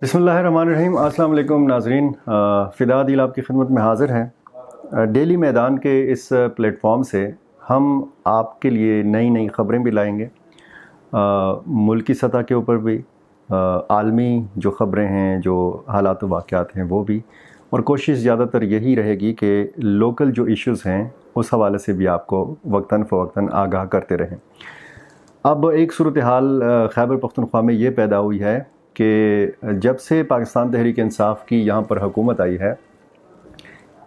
बिस्मिल्लाहिर्रहमानिर्रहीम। अस्सलाम वालेकुम नाज़रीन। फ़िदा दिल आपकी खिदमत में हाज़िर हैं। डेली मैदान के इस प्लेटफॉर्म से हम आपके लिए नई नई ख़बरें भी लाएंगे, मुल्की सतह के ऊपर भी, आलमी जो ख़बरें हैं, जो हालात वाक़यात हैं वो भी, और कोशिश ज़्यादातर यही रहेगी कि लोकल जो इश्यूज़ हैं उस हवाले से भी आपको वक्तन फ़वक्तन आगाह करते रहें। अब एक सूरत हाल खैबर पख्तूनख्वा में ये पैदा हुई है कि जब से पाकिस्तान तहरीक इंसाफ की यहाँ पर हुकूमत आई है,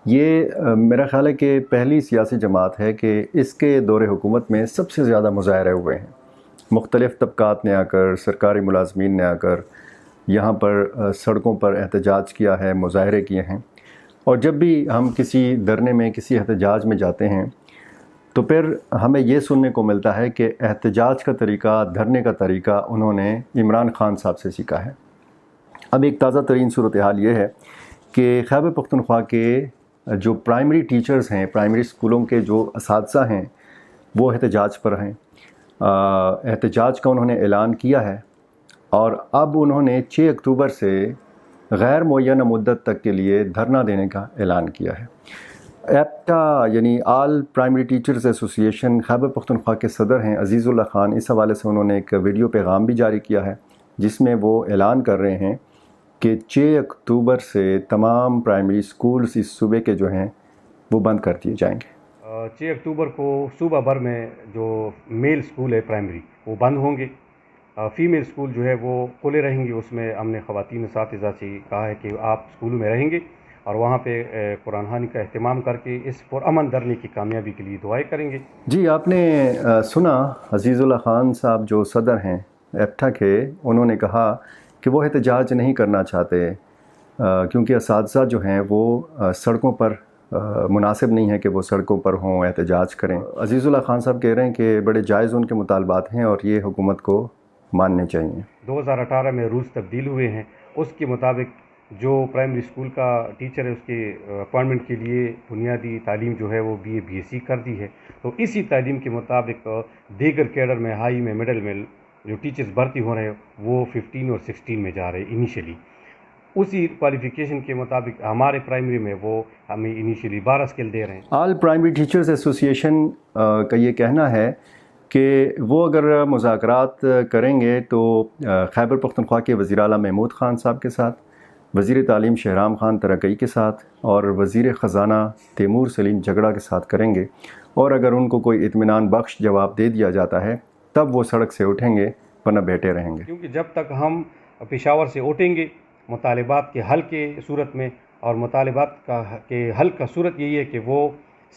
ये मेरा ख़्याल है कि पहली सियासी जमात है कि इसके दौरे हुकूमत में सबसे ज़्यादा मुज़ाहरे हुए हैं। मुख्तलिफ़ तबक़ात ने आकर, सरकारी मुलाज़मीन ने आकर यहाँ पर सड़कों पर एहतजाज किया है, मुज़ाहरे किए हैं। और जब भी हम किसी धरने में, किसी एहतजाज में जाते हैं तो फिर हमें ये सुनने को मिलता है कि एहतजाज का तरीक़ा, धरने का तरीक़ा उन्होंने इमरान ख़ान साहब से सीखा है। अब एक ताज़ा तरीन सूरत हाल ये है कि खैबर पख्तूनख्वा के जो प्राइमरी टीचर्स हैं, प्राइमरी स्कूलों के जो असातिज़ा हैं, वो एहतजाज पर हैं। एहतजाज का उन्होंने ऐलान किया है और अब उन्होंने 6 अक्टूबर से गैर मुअय्यना मुद्दत तक के लिए धरना देने का ऐलान किया है। एप्टा यानी all primary teachers association Khyber Pakhtunkhwa के सदर हैं अज़ीज़ुल्लाह ख़ान, इस हवाले से उन्होंने एक वीडियो पैगाम भी जारी किया है जिसमें वो ऐलान कर रहे हैं कि 6 अक्टूबर से तमाम प्राइमरी स्कूल्स इस सूबे के जो हैं वो बंद कर दिए जाएंगे। 6 अक्टूबर को सूबा भर में जो मेल स्कूल है प्राइमरी वो बंद होंगे, फ़ीमेल स्कूल जो है वो खुले रहेंगे। उसमें हमने ख़वातीन असातिज़ा से कहा है कि आप स्कूलों में रहेंगे और वहाँ पे कुरान ख़वानी का अहतमाम करके इस पुरअमन धरने की कामयाबी के लिए दुआएं करेंगे। जी, आपने सुना अज़ीज़ुल्लाह ख़ान साहब जो सदर हैं एप्टा के, उन्होंने कहा कि वो एहतजाज नहीं करना चाहते क्योंकि असातिज़ा जो हैं वो सड़कों पर मुनासिब नहीं है कि वो सड़कों पर हों, एहतजाज करें। अज़ीज़ुल्लाह ख़ान साहब कह रहे हैं कि बड़े जायज़ उनके मुतालबात हैं और ये हुकूमत को मानने चाहिए। 2018 में रूल्स तब्दील हुए हैं, उसके मुताबिक जो प्राइमरी स्कूल का टीचर है उसके अपॉइंटमेंट के लिए बुनियादी तालीम जो है वो BA BSc कर दी है। तो इसी तालीम के मुताबिक दीगर कैडर में, हाई में, मिडल में जो टीचर्स भर्ती हो रहे हैं वो 15 और 16 में जा रहे हैं इनिशियली। उसी क्वालिफ़िकेशन के मुताबिक हमारे प्राइमरी में वो हमें इनिशियली 12 स्केल दे रहे हैं। ऑल प्राइमरी टीचर्स एसोसिएशन का ये कहना है कि वो अगर मुज़ाकरात करेंगे तो खैबर पख्तूनख्वा के वज़ीर आला महमूद ख़ान साहब के साथ, वज़ीर तालीम शहराम ख़ान तरक़ई के साथ और वज़ीर ख़ज़ाना तैमूर सलीम झगड़ा के साथ करेंगे। और अगर उनको कोई इत्मीनान बख्श जवाब दे दिया जाता है तब वो सड़क से उठेंगे, वरना बैठे रहेंगे। क्योंकि जब तक हम पेशावर से उठेंगे मुतालिबात के हल के सूरत में, और मुतालिबात के हल का सूरत यही है कि वो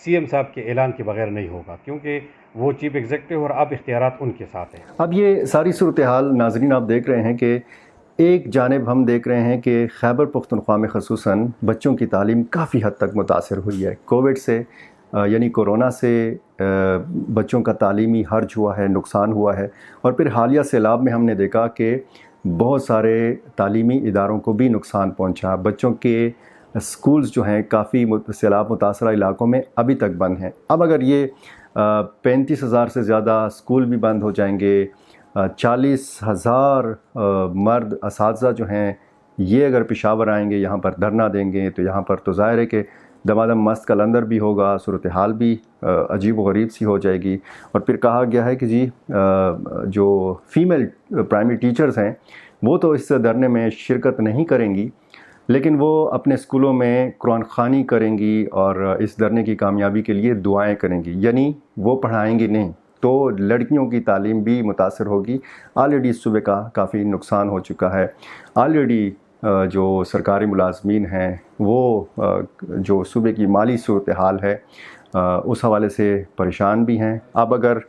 CM साहब के ऐलान के बगैर नहीं होगा, क्योंकि वो चीफ एग्जीक्यूटिव और अब इख्तियारात उनके साथ हैं। अब ये सारी सूरत हाल नाज़रीन आप देख रहे हैं कि एक जानिब हम देख रहे हैं कि खैबर पख्तूनख्वा में ख़ुसूसन बच्चों की तालीम काफ़ी हद तक मुतासर हुई है। कोविड से यानी कोरोना से बच्चों का तालीमी हर्ज हुआ है, नुकसान हुआ है। और फिर हालिया सैलाब में हमने देखा कि बहुत सारे तालीमी इदारों को भी नुकसान पहुंचा। बच्चों के स्कूल्स जो हैं काफ़ी सैलाब मुतासरा इलाकों में अभी तक बंद हैं। अब अगर ये 35,000 से ज़्यादा स्कूल भी बंद हो जाएंगे, 40,000 मर्द असातिज़ा जो हैं ये अगर पेशावर आएंगे, यहाँ पर धरना देंगे, तो यहाँ पर तो ज़ाहिर है कि दमादम मस्त कलंदर भी होगा, सूरत हाल भी अजीब व गरीब सी हो जाएगी। और फिर कहा गया है कि जी जो फ़ीमेल प्राइमरी टीचर्स हैं वो तो इस धरने में शिरकत नहीं करेंगी, लेकिन वो अपने स्कूलों में कुरान ख़वानी करेंगी और इस धरने की कामयाबी के लिए दुआएं करेंगी, यानी वो पढ़ाएंगी नहीं। तो लड़कियों की तालीम भी मुतासर होगी। ऑलरेडी इस सूबे का काफ़ी नुकसान हो चुका है। ऑलरेडी जो सरकारी मुलाज़मीन हैं वो जो सूबे की माली सूरत हाल है उस हवाले से परेशान भी हैं। अब अगर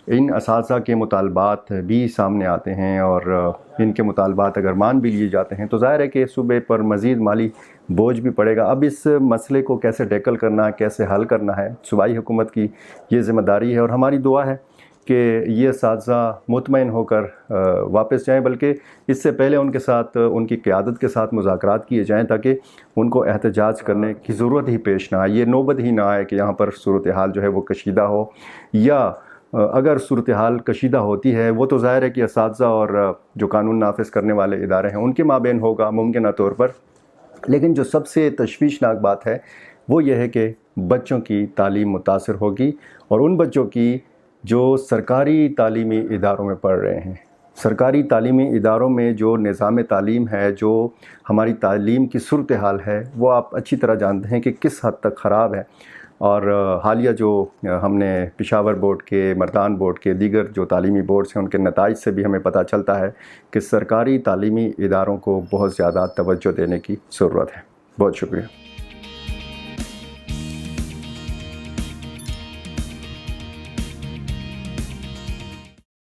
इन असातिज़ा के मुतालबात भी सामने आते हैं और इनके मुतालबात अगर मान भी लिए जाते हैं तो ज़ाहिर है कि सूबे पर मज़ीद माली बोझ भी पड़ेगा। अब इस मसले को कैसे टैकल करना है, कैसे हल करना है, सूबाई हुकूमत की ये ज़िम्मेदारी है। और हमारी दुआ है कि ये असातिज़ा मुतमईन होकर वापस जाएं, बल्कि इससे पहले उनके साथ, उनकी क़यादत के साथ मुज़ाकरात किए जाएं ताकि उनको एहतजाज करने की ज़रूरत ही पेश ना आए। ये नौबत ही ना आए कि यहाँ पर सूरत हाल जो है वो कशीदा हो या اگر صورتحال کشیدہ ہوتی ہے وہ تو ظاہر ہے کہ اساتذہ اور جو قانون نافذ کرنے والے ادارے ہیں ان کے مابین ہوگا ممکنہ طور پر، لیکن جو سب سے تشویشناک بات ہے وہ یہ ہے کہ بچوں کی تعلیم متاثر ہوگی، اور ان بچوں کی جو سرکاری تعلیمی اداروں میں پڑھ رہے ہیں۔ سرکاری تعلیمی اداروں میں جو نظام تعلیم ہے، جو ہماری تعلیم کی صورتحال ہے، وہ آپ اچھی طرح جانتے ہیں کہ کس حد تک خراب ہے، اور حالیہ جو ہم نے پشاور بورڈ کے، مردان بورڈ کے، دیگر جو تعلیمی بورڈز ہیں ان کے نتائج سے بھی ہمیں پتہ چلتا ہے کہ سرکاری تعلیمی اداروں کو بہت زیادہ توجہ دینے کی ضرورت ہے۔ بہت شکریہ۔